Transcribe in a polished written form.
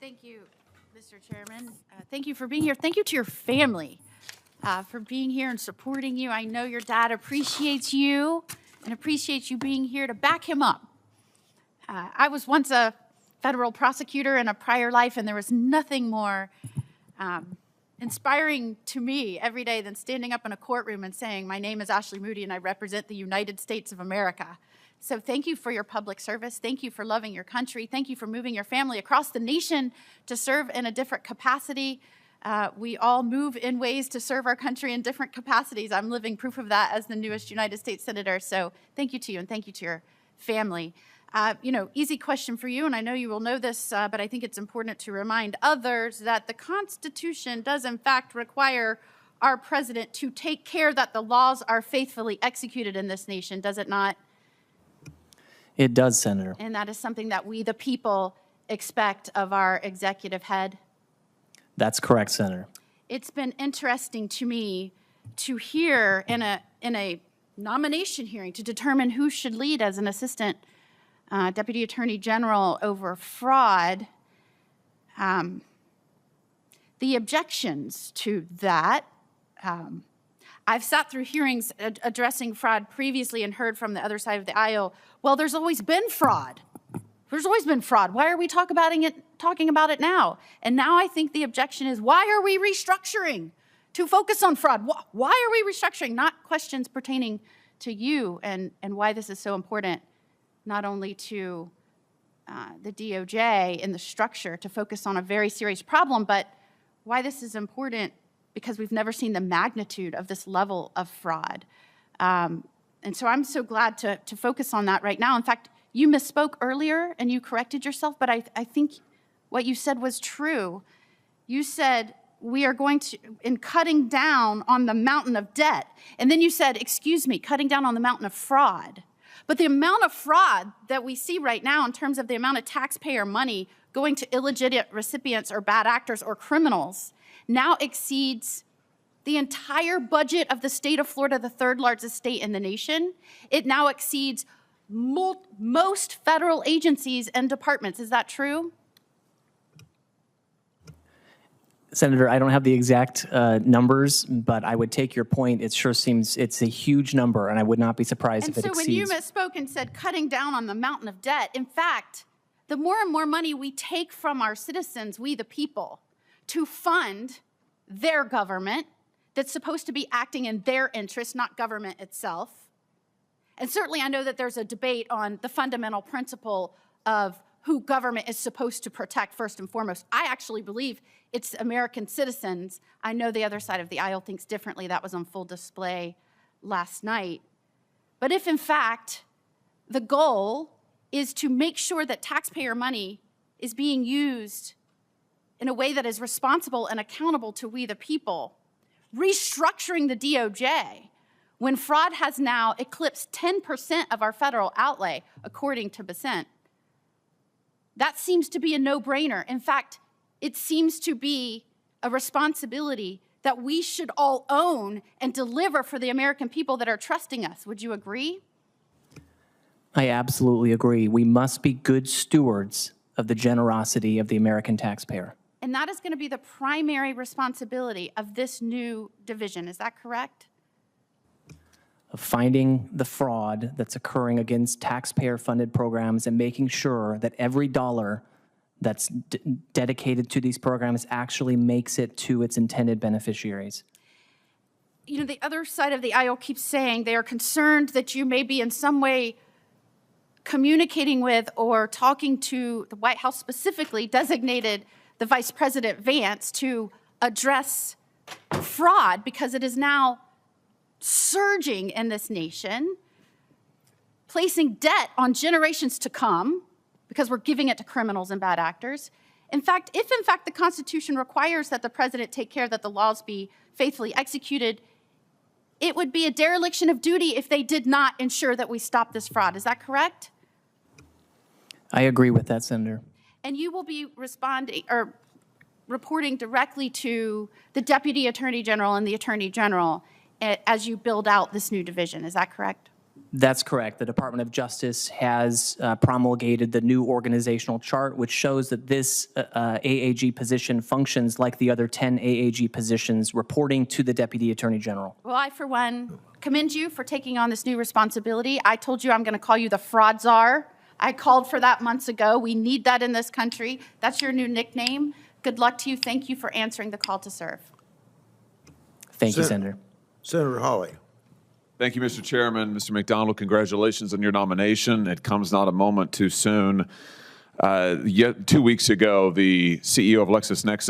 Thank you, Mr. Chairman. Thank you for being here. Thank you to your family for being here and supporting you. I know your dad appreciates you and appreciates you being here to back him up. I was once a federal prosecutor in a prior life, and there was nothing more inspiring to me every day than standing up in a courtroom and saying, my name is Ashley Moody and I represent the United States of America. So thank you for your public service. Thank you for loving your country. Thank you for moving your family across the nation to serve in a different capacity. We all move in ways to serve our country in different capacities. I'm living proof of that as the newest United States Senator. So thank you to you and thank you to your family. Easy question for you, and I know you will know this, but I think it's important to remind others that the Constitution does in fact require our president to take care that the laws are faithfully executed in this nation, does it not? It does, Senator. And that is something that we, the people, expect of our executive head? That's correct, Senator. It's been interesting to me to hear in a nomination hearing to determine who should lead as an assistant Deputy Attorney General over fraud, the objections to that. I've sat through hearings addressing fraud previously and heard from the other side of the aisle, well, there's always been fraud. There's always been fraud. Why are we talking about it now? And now I think the objection is, why are we restructuring to focus on fraud? Why are we restructuring? Not questions pertaining to you and why this is so important, not only to the DOJ and the structure to focus on a very serious problem, but why this is important because we've never seen the magnitude of this level of fraud. And so I'm so glad to focus on that right now. In fact, you misspoke earlier and you corrected yourself, but I think what you said was true. You said we are going to, in cutting down on the mountain of debt, and then you said, excuse me, cutting down on the mountain of fraud. But the amount of fraud that we see right now in terms of the amount of taxpayer money going to illegitimate recipients or bad actors or criminals now exceeds the entire budget of the state of Florida, the third largest state in the nation. It now exceeds most federal agencies and departments. Is that true? Senator, I don't have the exact numbers, but I would take your point. It sure seems it's a huge number, and I would not be surprised if it exceeds. And so when you misspoke and said cutting down on the mountain of debt, in fact, the more and more money we take from our citizens, we the people, to fund their government that's supposed to be acting in their interest, not government itself. And certainly I know that there's a debate on the fundamental principle of who government is supposed to protect first and foremost. I actually believe it's American citizens. I know the other side of the aisle thinks differently. That was on full display last night. But if in fact the goal is to make sure that taxpayer money is being used in a way that is responsible and accountable to we the people, restructuring the DOJ when fraud has now eclipsed 10% of our federal outlay, according to Besant, that seems to be a no-brainer. In fact, it seems to be a responsibility that we should all own and deliver for the American people that are trusting us. Would you agree? I absolutely agree. We must be good stewards of the generosity of the American taxpayer. And that is going to be the primary responsibility of this new division. Is that correct? Of finding the fraud that's occurring against taxpayer-funded programs and making sure that every dollar that's dedicated to these programs actually makes it to its intended beneficiaries. You know, the other side of the aisle keeps saying they are concerned that you may be in some way communicating with or talking to the White House, specifically designated the Vice President Vance, to address fraud because it is now surging in this nation, placing debt on generations to come because we're giving it to criminals and bad actors. In fact, if in fact the Constitution requires that the president take care that the laws be faithfully executed, it would be a dereliction of duty if they did not ensure that we stop this fraud. Is that correct? I agree with that, Senator. And you will be responding or reporting directly to the Deputy Attorney General and the Attorney General as you build out this new division. Is that correct? That's correct. The Department of Justice has promulgated the new organizational chart, which shows that this AAG position functions like the other 10 AAG positions, reporting to the Deputy Attorney General. Well, I, for one, commend you for taking on this new responsibility. I told you I'm going to call you the fraud czar. I called for that months ago. We need that in this country. That's your new nickname. Good luck to you. Thank you for answering the call to serve. Thank you, Senator. Senator Hawley. Thank you, Mr. Chairman. Mr. McDonald, congratulations on your nomination. It comes not a moment too soon. Yet 2 weeks ago, the CEO of LexisNexis